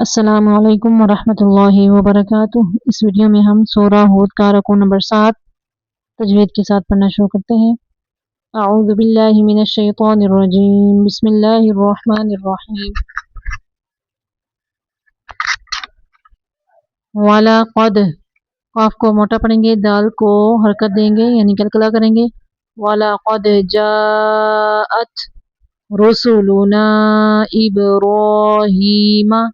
अस्सलामु अलैकुम वरहमतुल्लाहि वबरकातुह। इस वीडियो में हम सूरा हूद का रकू नंबर 7 तजवीद के साथ पढ़ना शुरू करते हैं। अऊज़ु बिल्लाहि मिनश शैतानिर रजीम, बिस्मिल्लाहिर रहमानिर रहीम। वाला क़द, काफ को मोटा पढ़ेंगे, दाल को हरकत देंगे यानी कलकला करेंगे। वाला क़द जाअत रुसुलुना इब्राहीमा,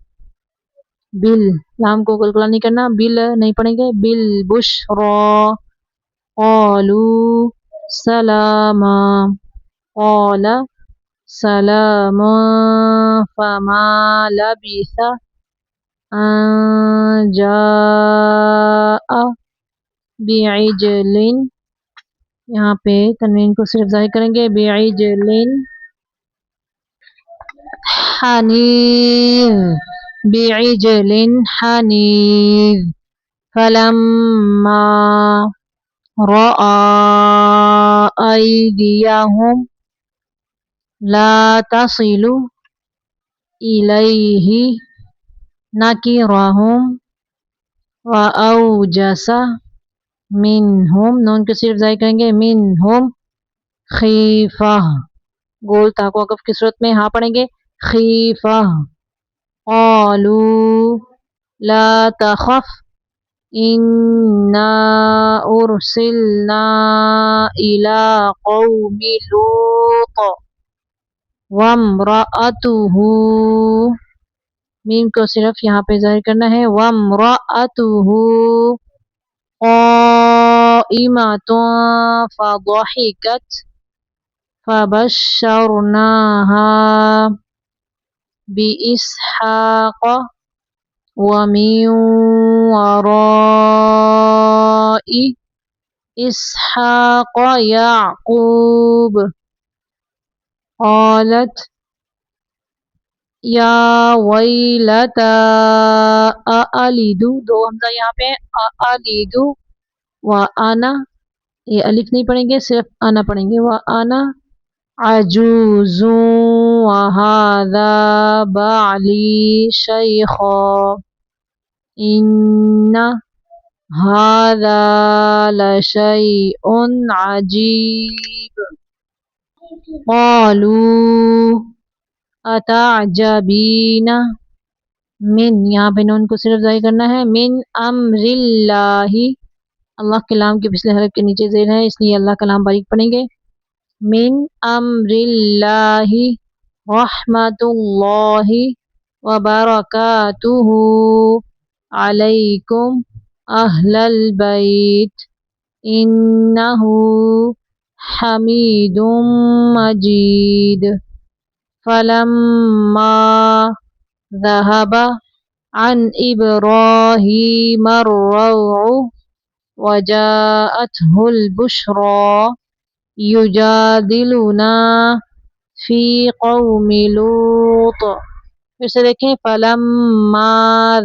बिल, लाम को कलकला नहीं करना, बिल नहीं पढ़ेंगे। बिल बुशरा क़ालू सलामा, क़ाला सलामा फमा लबिसा अन जाअ बिइजलिन, यहाँ पे तनवीन को सिर्फ ज़ाहिर करेंगे। बिइजलिन हनीज़, बिइजलिन हनीज़। फलम्मा रआ अयदियहुम ला तसिलु इलैहि नकिरहुम व औजसा मिनहुम, नून के सिर्फ ज़ाहिर करेंगे। मिनहुम खीफा, गोल ताको अकफ की सूरत में हाँ पढ़ेंगे। खीफा क़ालू ला तखफ इन्ना उर्सिलना इला क़ौमि लूत वम्रअतुहु, मीम को सिर्फ यहाँ पे ज़ाहिर करना है। वम्रअतुहु क़ाइमतुन फ़ज़हिकत फ़बश्शरनाहा बिइस्हाक़ वमिन वराइ इसहाक़ याक़ूब। क़ालत या वैलता अअलिदु, दो हमज़ा यहाँ पे, अअलिदु व आना, ये अलिफ नहीं पढ़ेंगे, सिर्फ आना पढ़ेंगे। व आना अजूज़ु व हाज़ा बाली शैख़ा इन्ना हाज़ा लशैउन अजीब। क़ालू अतअजबीना मिन, यहाँ पे नून को सिर्फ ज़ाहिर करना है। मिन अम्रिल्लाहि, अल्लाह के लाम के पिछले हरफ के नीचे ज़ेर है इसलिए अल्लाह का लाम बारीक पढ़ेंगे। मिन अम्रिल्लाहि रहमतुल्लाहि व बरकातुहु अलैकुम अहलल बैत इन्नहु हमीदुम मजीद। फलम्मा ज़हबा अन इब्राहीम अर्रउउ वजाअतहुल बुशरा युजादिलुना फी क़ौमि लूत, फिर से देखें। फलम्मा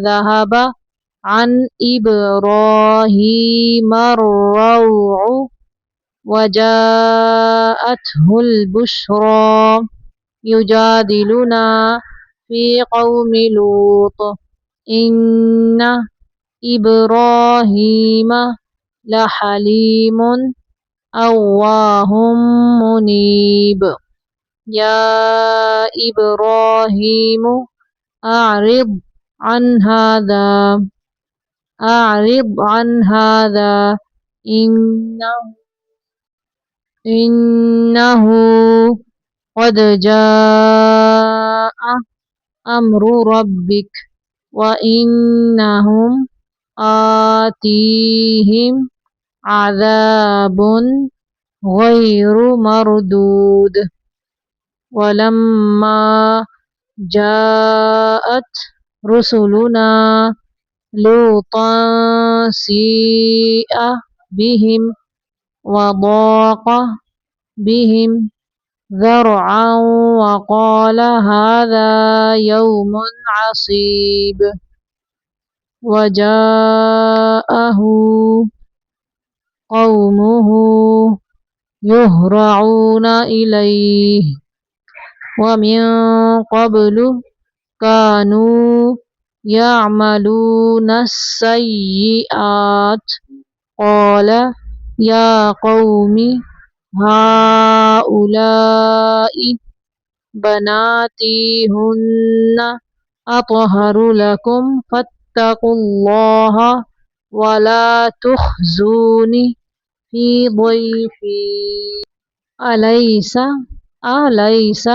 ज़हबा अन इब्राहीम अर्रउउ वजाअतहुल बुशरा युजादिलुना फी क़ौमि लूत इन्ना इब्राहीम लहलीमुन अव्वाहुम मुनीब। या इब्राहीम अअरिद अन हाज़ा, अअरिद अन हाज़ा इन्नहु क़द जाअ अम्रु रब्बिक व इन्नहुम आतीहिम अज़ाबुन गैरु मरदूद। वलम्मा जाअत रुसुलुना लूतन सीअ बिहिम व ضاق बिहिम ज़रअन व क़ाल हाज़ा यौमुन असीब वजाअहु क़ौमुहु युहरऊन इलैहि व मिन क़ब्लु कानू يعملون السيئات قال يا قوم هؤلاء بناتي هن أطهر لكم فاتقوا الله ولا تخزوني في ضيفي أليس أليس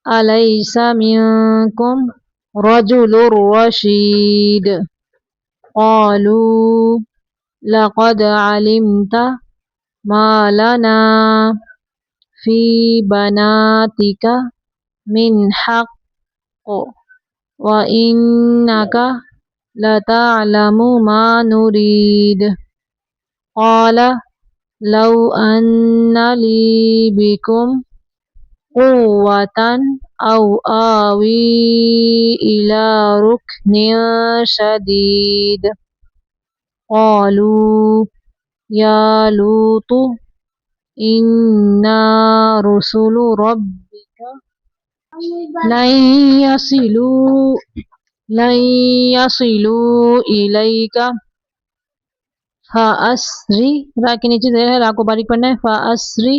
أليس منكم رجل رشيد قالوا لقد علمت ما لنا في بناتك من حق وإنك لتعلم ما نريد قال لو أن لي بكم قوة أو آوي إلى ركن شديد قالوا يا لوط إنا رسل ربك لن يصلوا لن يصلوا إليك فأسري रा के नीचे ज़ेर है रा को बारीक पढ़ना है فأسري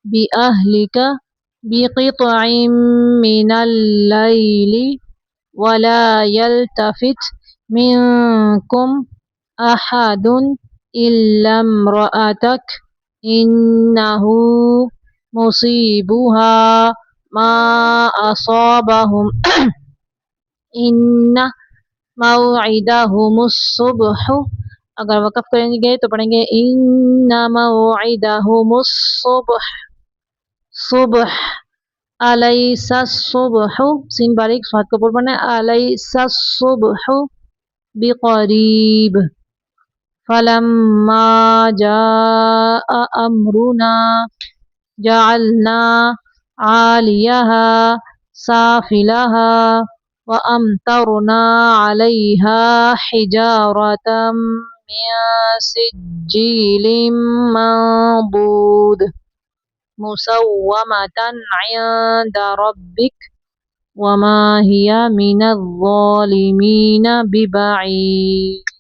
بأهلك بقطع من الليل ولا يلتفت منكم أحد إلا امرأتك إنه مصيبها ما أصابهم إن موعدهم الصبح अगर वक़फ़ करेंगे तो पढ़ेंगे इन्ना मौइदहुमुस सुबह सुबह अलैसा सुबह सीन बारीक स्वाद को बोल पढ़ना है अलैसा सुबह बिक़रीब फलम्मा जाअ अमरुना जअलना आलियहा साफिलहा वअमतरना अलैहा हिजारतम मिन सिज्जिलिम मंदूद मुसव्वमतन इंद रब्बिक वमा हिया मिनज़ ज़ालिमीन बिबईद।